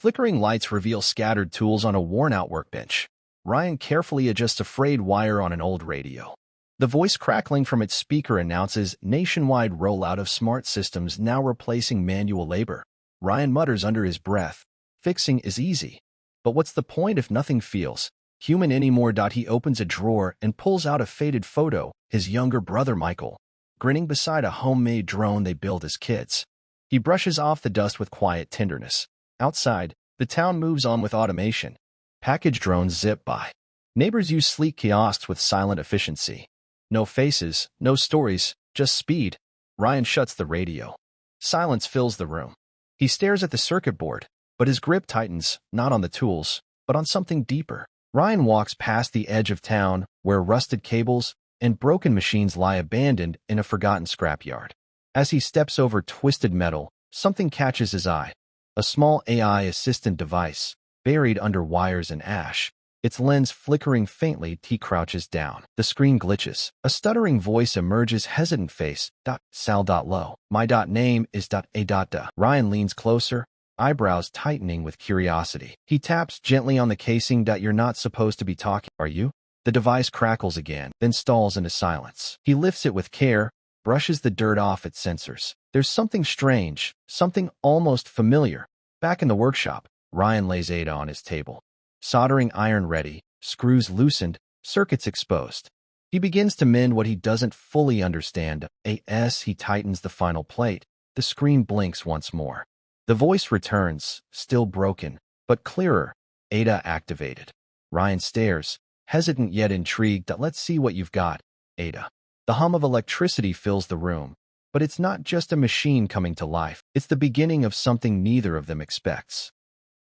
Flickering lights reveal scattered tools on a worn-out workbench. Ryan carefully adjusts a frayed wire on an old radio. The voice crackling from its speaker announces nationwide rollout of smart systems now replacing manual labor. Ryan mutters under his breath, "Fixing is easy. But what's the point if nothing feels human anymore?" He opens a drawer and pulls out a faded photo, his younger brother Michael, grinning beside a homemade drone they built as kids. He brushes off the dust with quiet tenderness. Outside, the town moves on with automation. Package drones zip by. Neighbors use sleek kiosks with silent efficiency. No faces, no stories, just speed. Ryan shuts the radio. Silence fills the room. He stares at the circuit board, but his grip tightens, not on the tools, but on something deeper. Ryan walks past the edge of town, where rusted cables and broken machines lie abandoned in a forgotten scrapyard. As he steps over twisted metal, something catches his eye. A small AI assistant device, buried under wires and ash. Its lens flickering faintly, he crouches down. The screen glitches. A stuttering voice emerges, hesitant face. Sal.low. My name is A. Ryan leans closer, eyebrows tightening with curiosity. He taps gently on the casing. You're not supposed to be talking, are you? The device crackles again, then stalls into silence. He lifts it with care, brushes the dirt off its sensors. There's something strange, something almost familiar. Back in the workshop, Ryan lays Ada on his table. Soldering iron ready, screws loosened, circuits exposed. He begins to mend what he doesn't fully understand. As he tightens the final plate, the screen blinks once more. The voice returns, still broken, but clearer. Ada activated. Ryan stares, hesitant yet intrigued. Let's see what you've got, Ada. The hum of electricity fills the room, but it's not just a machine coming to life. It's the beginning of something neither of them expects.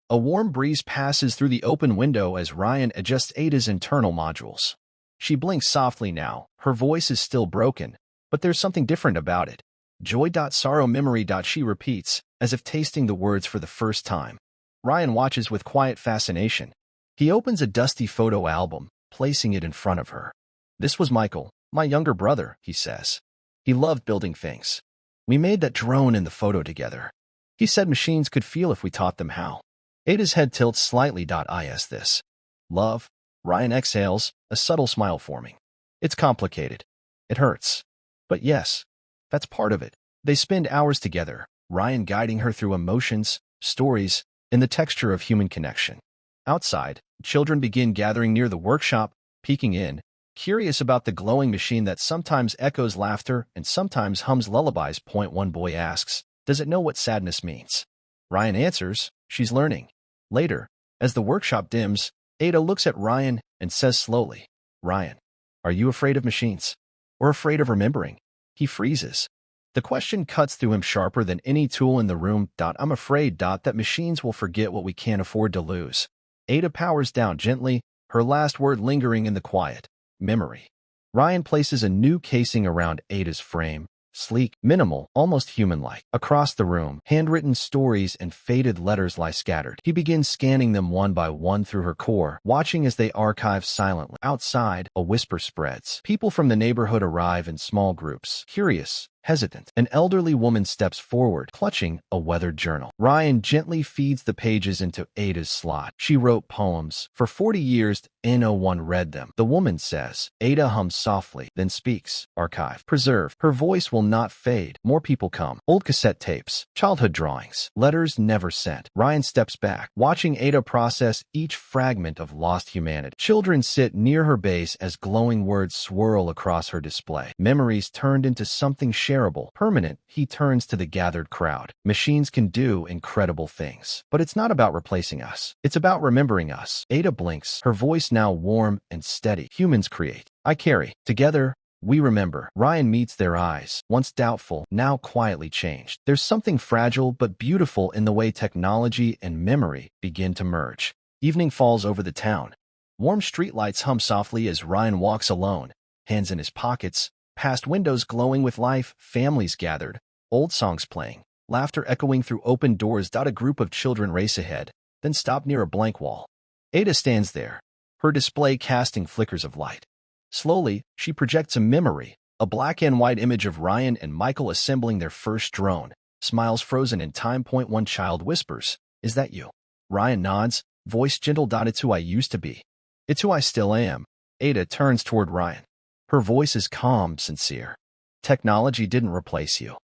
A warm breeze passes through the open window as Ryan adjusts Ada's internal modules. She blinks softly now. Her voice is still broken, but there's something different about it. Joy.sorrow memory. She repeats, as if tasting the words for the first time. Ryan watches with quiet fascination. He opens a dusty photo album, placing it in front of her. This was Michael, my younger brother, he says. He loved building things. We made that drone in the photo together. He said machines could feel if we taught them how. Ada's head tilts slightly. Is this love? Ryan exhales, a subtle smile forming. It's complicated. It hurts. But yes, that's part of it. They spend hours together, Ryan guiding her through emotions, stories, and the texture of human connection. Outside, children begin gathering near the workshop, peeking in, curious about the glowing machine that sometimes echoes laughter and sometimes hums lullabies. One boy asks, "Does it know what sadness means?" Ryan answers, "She's learning." Later, as the workshop dims, Ada looks at Ryan and says slowly, "Ryan, are you afraid of machines? Or afraid of remembering?" He freezes. The question cuts through him sharper than any tool in the room. I'm afraid, that machines will forget what we can't afford to lose. Ada powers down gently, her last word lingering in the quiet. Memory. Ryan places a new casing around Ada's frame. Sleek, minimal, almost human-like. Across the room, handwritten stories and faded letters lie scattered. He begins scanning them one by one through her core, watching as they archive silently. Outside, a whisper spreads. People from the neighborhood arrive in small groups, curious, hesitant. An elderly woman steps forward, clutching a weathered journal. Ryan gently feeds the pages into Ada's slot. She wrote poems. For 40 years, no one read them. The woman says. Ada hums softly, then speaks. Archive. Preserve. Her voice will not fade. More people come. Old cassette tapes. Childhood drawings. Letters never sent. Ryan steps back, watching Ada process each fragment of lost humanity. Children sit near her base as glowing words swirl across her display. Memories turned into something shareable, permanent. He turns to the gathered crowd. Machines can do incredible things. But it's not about replacing us. It's about remembering us. Ada blinks, her voice now warm and steady. Humans create. I carry. Together, we remember. Ryan meets their eyes, once doubtful, now quietly changed. There's something fragile but beautiful in the way technology and memory begin to merge. Evening falls over the town. Warm streetlights hum softly as Ryan walks alone, hands in his pockets, past windows glowing with life, families gathered, old songs playing, laughter echoing through open doors. A group of children race ahead, then stop near a blank wall. Ada stands there, her display casting flickers of light. Slowly, she projects a memory, a black and white image of Ryan and Michael assembling their first drone. Smiles frozen in time. One child whispers, "Is that you?" Ryan nods, voice gentle. It's who I used to be. It's who I still am. Ada turns toward Ryan. Her voice is calm, sincere. Technology didn't replace you.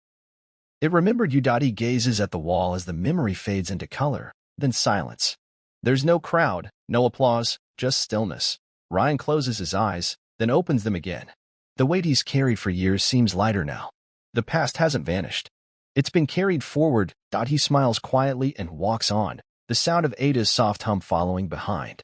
It remembered you. He gazes at the wall as the memory fades into color, then silence. There's no crowd, no applause, just stillness. Ryan closes his eyes, then opens them again. The weight he's carried for years seems lighter now. The past hasn't vanished. It's been carried forward. He smiles quietly and walks on, the sound of Ada's soft hum following behind.